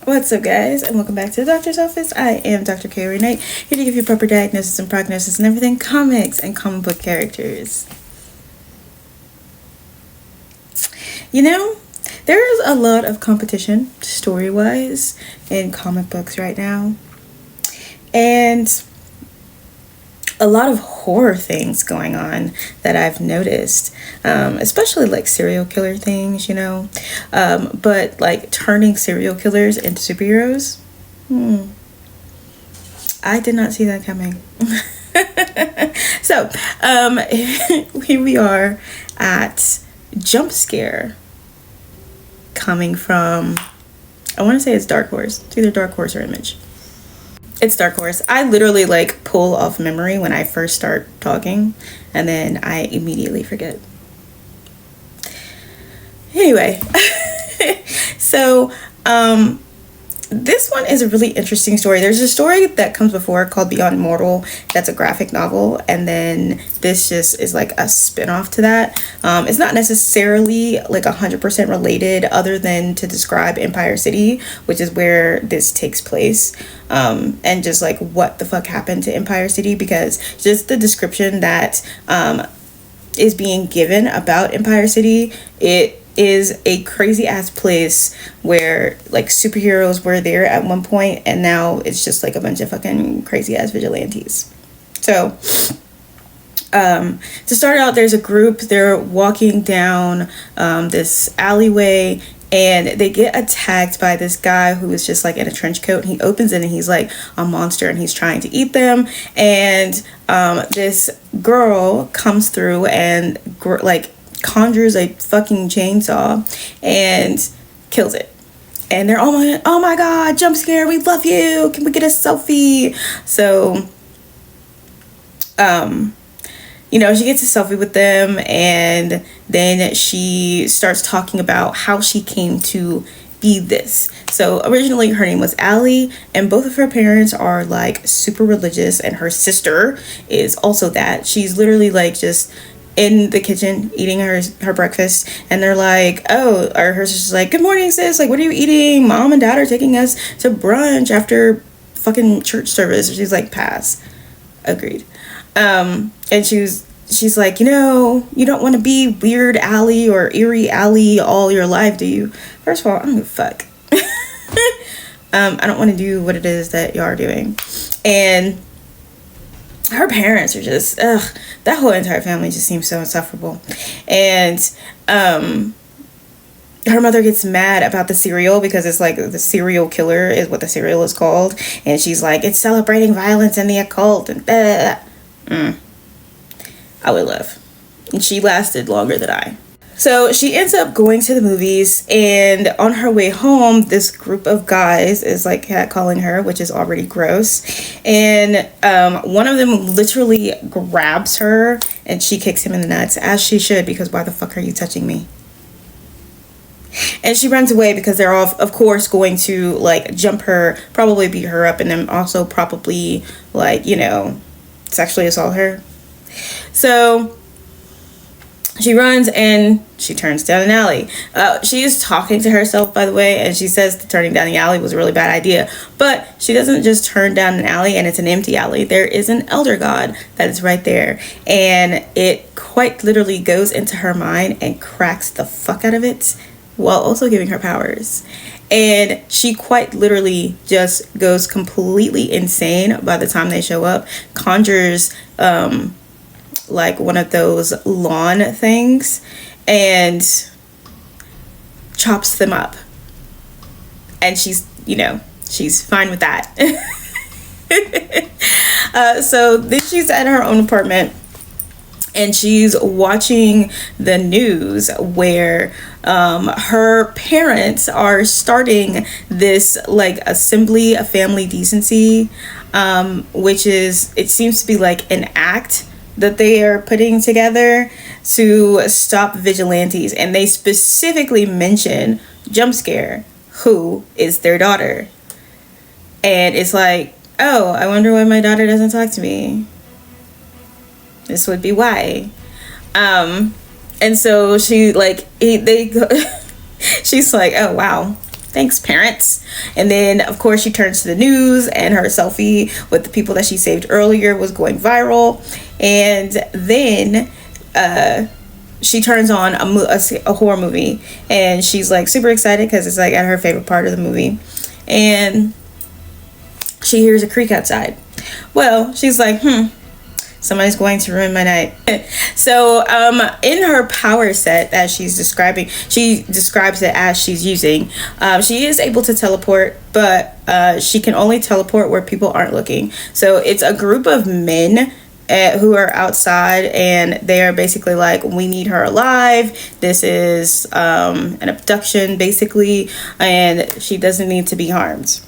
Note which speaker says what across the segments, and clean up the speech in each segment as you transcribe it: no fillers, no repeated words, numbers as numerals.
Speaker 1: What's up, guys, and welcome back to the doctor's office. I am Dr. Carrie Knight, here to give you proper diagnosis and prognosis and everything comics and comic book characters. You know, there's a lot of competition, story-wise, in comic books right now. And a lot of horror things going on that I've noticed, especially like serial killer things, but like turning serial killers into superheroes. I did not see that coming. So, here we are at Jump Scare, coming from, I want to say it's Dark Horse. It's either Dark Horse or Image. It's Dark Horse. I literally like pull off memory when I first start talking, and then I immediately forget. Anyway, so this one is a really interesting story. There's a story that comes before called Beyond Mortal. That's a graphic novel, and then this just is like a spin-off to that. It's not necessarily like 100% related, other than to describe Empire City, which is where this takes place, and just like what the fuck happened to Empire City, because just the description that is being given about Empire City, it is a crazy ass place where like superheroes were there at one point, and now it's just like a bunch of fucking crazy ass vigilantes. So to start out, there's a group. They're walking down this alleyway, and they get attacked by this guy who is just like in a trench coat. He opens it and he's like a monster, and he's trying to eat them. And this girl comes through and conjures a fucking chainsaw and kills it. And they're all like, oh my god, jump scare, we love you, can we get a selfie? So she gets a selfie with them, and then she starts talking about how she came to be this. So originally her name was Allie, and both of her parents are like super religious, and her sister is also that. She's literally like just in the kitchen eating her breakfast, and they're like, or her sister's like, good morning, sis, like, what are you eating? Mom and dad are taking us to brunch after fucking church service. She's like, pass. Agreed. And she's like, you don't want to be weird Allie or eerie Allie all your life, do you? First of all, I don't give a fuck. I don't want to do what it is that y'all are doing. And her parents are just, that whole entire family just seems so insufferable. And her mother gets mad about the cereal, because it's like the serial killer is what the cereal is called, and she's like, it's celebrating violence and the occult, and I would love. And she lasted longer than I. So she ends up going to the movies, and on her way home, this group of guys is like catcalling her, which is already gross. And one of them literally grabs her, and she kicks him in the nuts, as she should, because why the fuck are you touching me? And she runs away, because they're all, of course, going to like jump her, probably beat her up, and then also probably like, sexually assault her. So she runs and she turns down an alley. She is talking to herself, by the way, and she says that turning down the alley was a really bad idea. But she doesn't just turn down an alley and it's an empty alley. There is an elder god that is right there. And it quite literally goes into her mind and cracks the fuck out of it, while also giving her powers. And she quite literally just goes completely insane by the time they show up. Conjures like one of those lawn things and chops them up. And she's fine with that. So then she's at her own apartment, and she's watching the news where her parents are starting this like assembly of family decency, which is, it seems to be like an act that they are putting together to stop vigilantes. And they specifically mention Jump Scare, who is their daughter. And it's like, oh, I wonder why my daughter doesn't talk to me. This would be why. And so she like they go she's like, oh wow, Thanks, parents. And then, of course, she turns to the news, and her selfie with the people that she saved earlier was going viral. And then she turns on a horror movie, and she's like super excited because it's like at her favorite part of the movie. And she hears a creak outside. Well, she's like, somebody's going to ruin my night. So in her power set that she's describing, she describes it as she's using, she is able to teleport, but she can only teleport where people aren't looking. So it's a group of men who are outside, and they are basically like, we need her alive. This is an abduction basically, and she doesn't need to be harmed.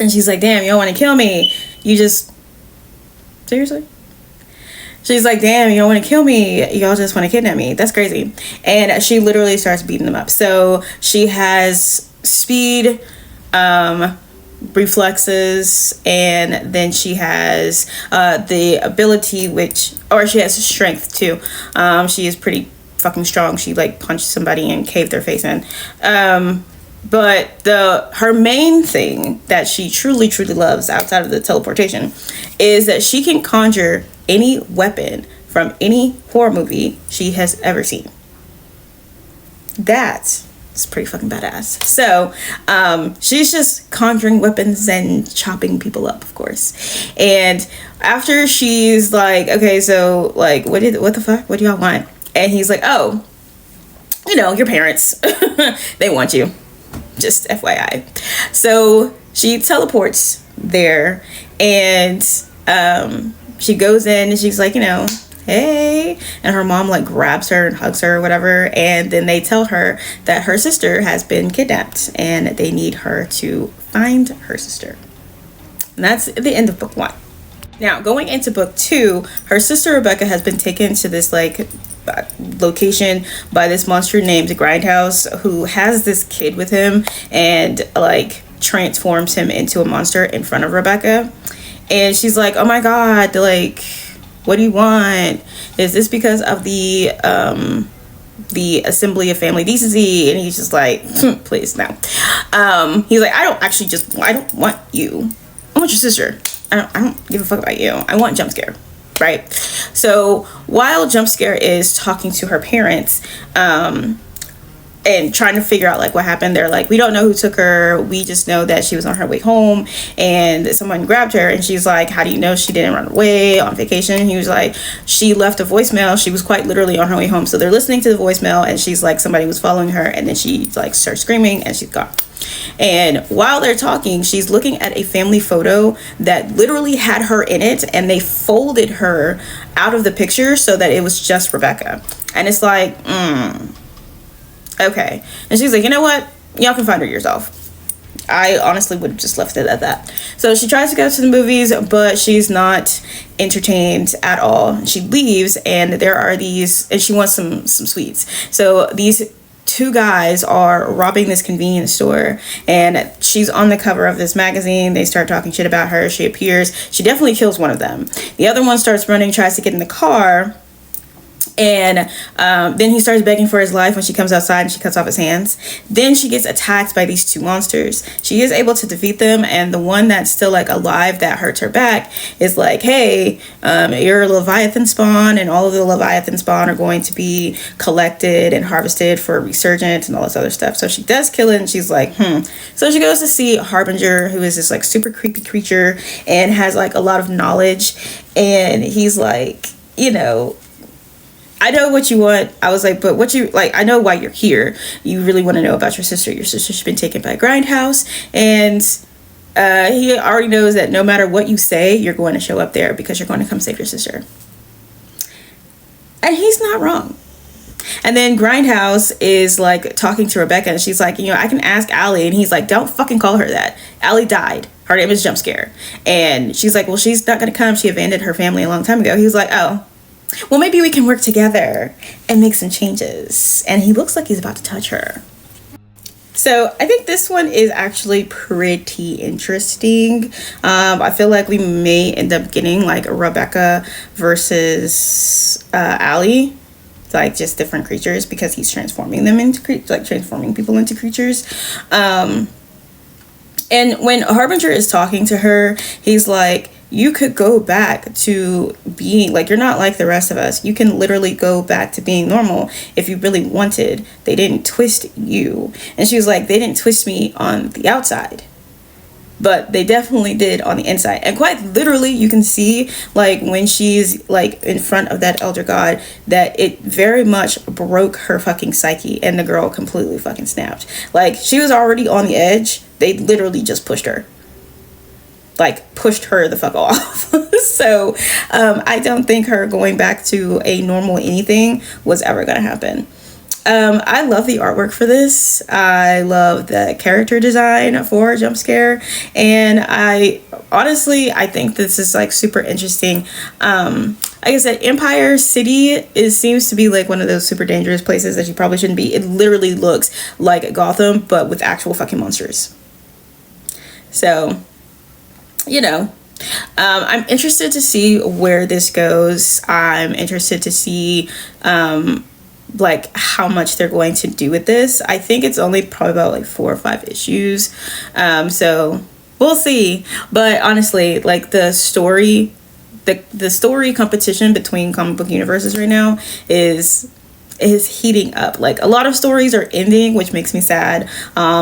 Speaker 1: And she's like, damn, you don't want to kill me, you just seriously? She's like, damn, you don't want to kill me, y'all just want to kidnap me. That's crazy. And she literally starts beating them up. So she has speed, reflexes, and then she has the ability, she has strength too. She is pretty fucking strong. She like punched somebody and caved their face in. But her main thing that she truly loves outside of the teleportation is that she can conjure any weapon from any horror movie she has ever seen. That's pretty fucking badass. So she's just conjuring weapons and chopping people up, of course. And after she's like, okay, so like what the fuck, what do y'all want? And he's like, oh, your parents they want you, just FYI. So she teleports there, and she goes in, and she's like, hey, and her mom like grabs her and hugs her or whatever, and then they tell her that her sister has been kidnapped and they need her to find her sister. And that's the end of book 1. Now, going into book 2, her sister Rebecca has been taken to this like location by this monster named Grindhouse, who has this kid with him and like transforms him into a monster in front of Rebecca. And she's like, oh my god, like, what do you want? Is this because of the Assembly of Family Decency? And he's just like, please, no. He's like, I don't want you. I want your sister. I don't give a fuck about you. I want Jumpscare, right? So while Jumpscare is talking to her parents, and trying to figure out like what happened, they're like, we don't know who took her, we just know that she was on her way home and someone grabbed her. And she's like, how do you know she didn't run away on vacation? He was like, she left a voicemail, she was quite literally on her way home. So they're listening to the voicemail, and she's like, somebody was following her, and then she like starts screaming and she's gone. And while they're talking, she's looking at a family photo that literally had her in it, and they folded her out of the picture so that it was just Rebecca. And it's like, okay. And she's like, you know what? Y'all can find her yourself. I honestly would have just left it at that. So she tries to go to the movies, but she's not entertained at all. She leaves, and there are these, and she wants some sweets. So these 2 guys are robbing this convenience store, and she's on the cover of this magazine. They start talking shit about her. She appears. She definitely kills one of them. The other one starts running, tries to get in the car, and then he starts begging for his life when she comes outside, and she cuts off his hands. Then she gets attacked by these 2 monsters. She is able to defeat them, and the one that's still like alive that hurts her back is like, hey, you're a Leviathan spawn, and all of the Leviathan spawn are going to be collected and harvested for resurgence and all this other stuff. So she does kill it, and she's like, So she goes to see Harbinger, who is this like super creepy creature and has like a lot of knowledge, and he's like, I know what you want. I was like, but what you like, I know why you're here. You really want to know about your sister. Your sister's been taken by Grindhouse, and he already knows that no matter what you say, you're going to show up there because you're going to come save your sister. And he's not wrong. And then Grindhouse is like talking to Rebecca, and she's like, I can ask Allie. And he's like, don't fucking call her that. Allie died. Her name is Jumpscare. And she's like, well, she's not going to come. She abandoned her family a long time ago. He's like, oh, well, maybe we can work together and make some changes. And he looks like he's about to touch her. So I think this one is actually pretty interesting. I feel like we may end up getting like Rebecca versus Allie. like just different creatures, because he's transforming them into transforming people into creatures. And when Harbinger is talking to her, he's like, you could go back to being like, you're not like the rest of us. You can literally go back to being normal if you really wanted. They didn't twist you. And she was like, they didn't twist me on the outside, but they definitely did on the inside. And quite literally, you can see like when she's like in front of that elder god, that it very much broke her fucking psyche, and the girl completely fucking snapped. Like, she was already on the edge. They literally just pushed her the fuck off. So I don't think her going back to a normal anything was ever gonna happen. I love the artwork for this. I love the character design for Jump Scare, and I think this is like super interesting. Like I said, Empire City seems to be like one of those super dangerous places that you probably shouldn't be. It literally looks like Gotham, but with actual fucking monsters. So, you know, I'm interested to see where this goes. I'm interested to see like how much they're going to do with this. I think it's only probably about like 4 or 5 issues. So we'll see. But honestly, like the story competition between comic book universes right now is heating up. Like, a lot of stories are ending, which makes me sad,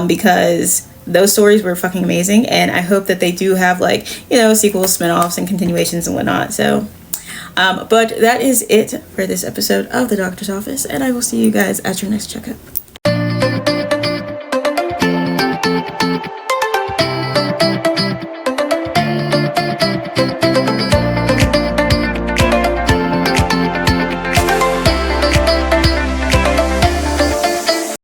Speaker 1: because those stories were fucking amazing, and I hope that they do have like, you know, sequels, spin-offs, and continuations and whatnot. So but that is it for this episode of The Doctor's Office, and I will see you guys at your next checkup.